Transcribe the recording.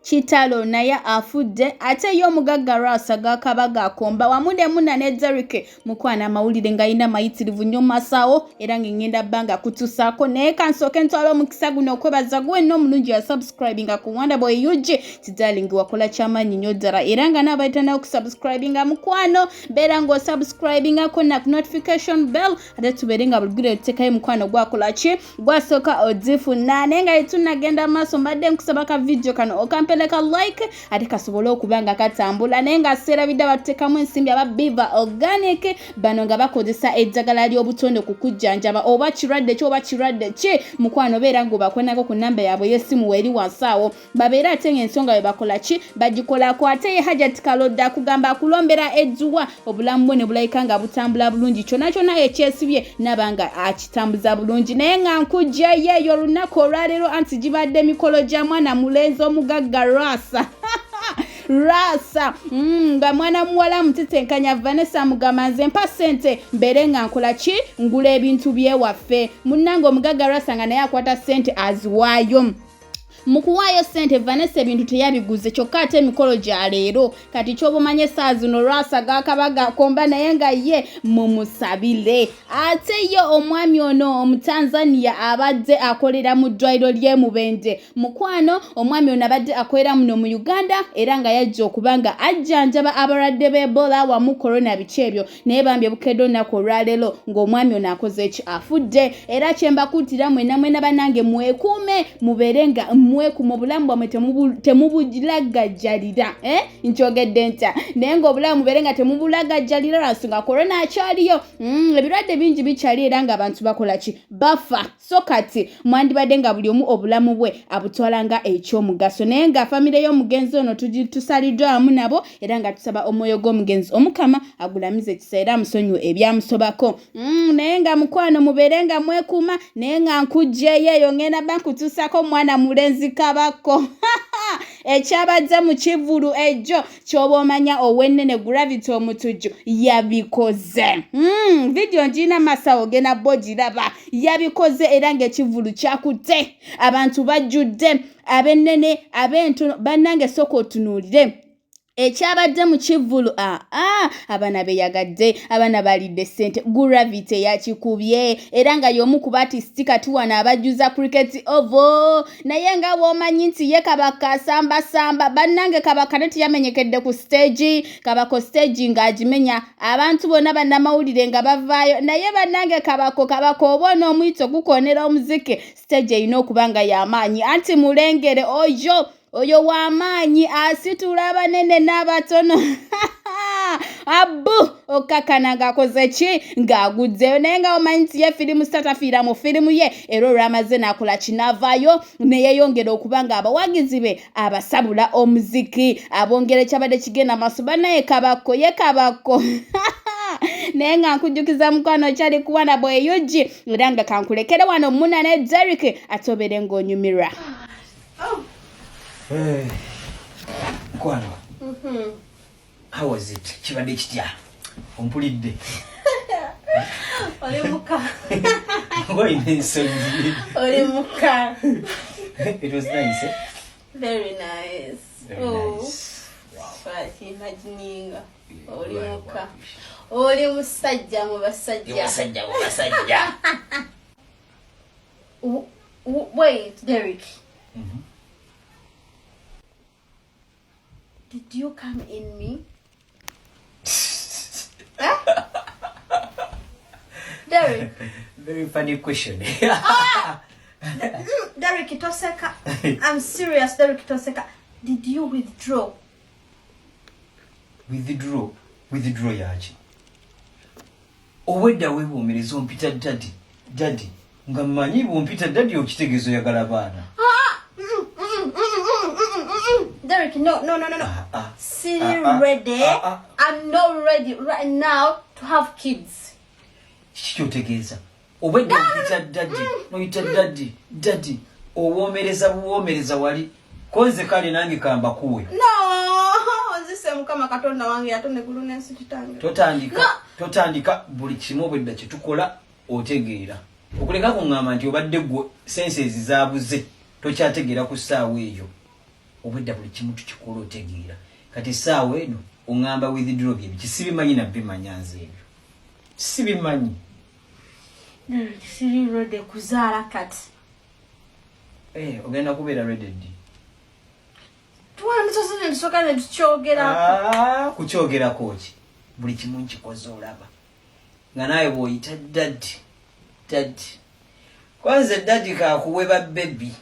kitalo naye afudde ate yo omugaga lwasa gakabaga akomba wamude muna ne derick mukwana mawulire nga yina mayitirivu nnyo masawo era ngenda banga kutusaako naye kansooke ntwala omukisa guno okwebaza gwenna omulungi ya subscribinga ku Wonder Boy UG tidalingi wakola kyamaanyi nnyo ddala era nga n'abayitanayo kusubscribinga mukwano beera ng'osubscribingako na notification bell ate tubeere nga buligire tutekayo mukwano gwakola ki gwasooka odifuna naye nga yetunagenda maaso mbadde nkusaba ka video kano okampeleka like ate kasobole okuba nga katambula naye nga seerabidde batutekamu ensimbi aba Biva Organic bano nga bakozesa eddagala ly'obutonde ku kujjanjaba oba kirwadde ki oba kirwadde ki mukwano beera ng'obakwenako ku nnamba yaabwe y'essimu weeri wansi awo babeera ate ng'ensonga bwe bakola ki bagikolako ate ye Hajati Kalodde akugamba akulombera ejjuwa obulamu bwe ne bulabika nga butambula bulungi kyonna kyonna ekyesibye nabanga akitambuza bulungi naye nga nkujjayo eyo olunaku olwaleero anti gibadde mikolo gya mwana mulenzi omugaga lwasa Rasa nga mwana muwala mutitenkanya Vanessa mugamba nze mpa ssente mbere nga nkola ki ngula ebintu byewaffe munnange omugaga Rasa nga naye akwata ssente aziwaayo mukuwaayo ssente Vanessa ebintu teyabiguze kyokka ate emikolo gya leero kati ky'obumanye saa zino Lwasa gakabaga akomba naye nga ye mumusabire ate yo omwami ono omutanzania abadde akolera mu ddwaliro ly'e Mubende mukwano omwami ono abadde akolera muno mu Uganda era nga yajja okuba nga ajjanjaba abalwadde b'Ebola wamu korona biki ebyo naye bambi bukedde olunaku olwaleero ng'omwami ono akoze eki afudde era kyembakuutira mwena bannange mwekuume mubeere nga ku mu bulamu bwamwe temubulagajjalira nkyogedde ntya naye ng'obulamu bubeere nga temubulagajjalira lwansonga korona akyaliyo ebirwadde bingi bikyali era ng'abantu bakola ki bafa so kati mwandibadde nga buli omu obulamu bwe abutwala nga eky'omugaso naye nga famire y'omugenzi ono tusaliddwa wamu nabo era nga tusaba omwoyo gw'omugenzi omukama agulamize ekisa era amusonyiwe ebyamusobako naye nga mukwano mubeere nga mwekuuma naye nga nkujjeeyo eyo ngenda bankutuusako mwana mulenzi kabako ekyabadde mu kivulu ejjo ky'oba omanya ow'ennene gravity omutujju yabikoze video njina masawo gena bogiraba yabikoze era ng'ekivulu kyakutte abantu bajjudde ab'ennene ab'entono bannange sooka otunuulire ekyabadde mu kivulu abaana beyagadde abaana balidde ssente gravity yakikubye era nga y'omu ku batistika tuwana abajuza cricket ovo naye nga bw'omanyi nti ye kabaka asambasamba bannange kabaka ne tiyamenyekedde ku stage kabako stage ng'agimenya abantu bonna bannamawulire nga bavaayo naye bannange kabako oba n'omuyito gukonera omuziki stage erina okuba nga y'amaanyi anti mulengere oyo w'amaanyi asitula abanene n'abatono abu okakana ng'akoze ki ng'aguddeyo naye nga omanyi nti ye firimu sitafiira mu firimu ye era olwamaze n'akola kinavaayo ne yeeyongera okuba nga abawagizi be abasabula omuziki abongera ekyabadde kigenda maaso bannaye kabako ye kabako naye nga nkujjukiza mukwano kyali ku Wonder Boy UG era nga kankulekere wano muna ne Derick atobere ng'onyumirwa. Hey, Kwano. How was it? Kibadde kitya? Ompulidde. Oli muka. Why so? Oli muka. It was nice, eh? Very nice. Very nice. Wow. Imagining. Oli muka. Oli musajja mu basajja. Wait, Derick. Did you come in me? Derick. Very funny question. Derick Toseka. I'm serious, Derick Toseka. Did you withdraw? Withdraw yachi. Owedda weebuumereza ompita daddy. Nga mmanyi bw'ompita daddy okitegeezo oyagala baana. Derick, no. Ready? I'm not ready right now to have kids. Kyotegeeza. Obwedda ompita daddy. Owoomereza wali. Konze kale nange kamba kuwe. No, nzise mukama Katonda wange yatonde gulu n'ensi kitange. Totandika buli kimu obwedda kye tukola otegeera. Okuleka kuŋŋamba nti obadde gwe senses zaabuze tokyategeera ku ssaawa eyo. obwedda buli kimu tukikola otegeera kati essaawa eno oŋŋamba withdraw bye biki sibimanyi nabimanya nze ebyo sibimanyi siri ready kuzaala kati ogenda kubeera ready ddi tuwanditusene tusooka ne tukyogerako kukyogerako ki buli kimu nkikoze olaba nga naawe bw'oyita daddi kwanza daddi kakuwe babebi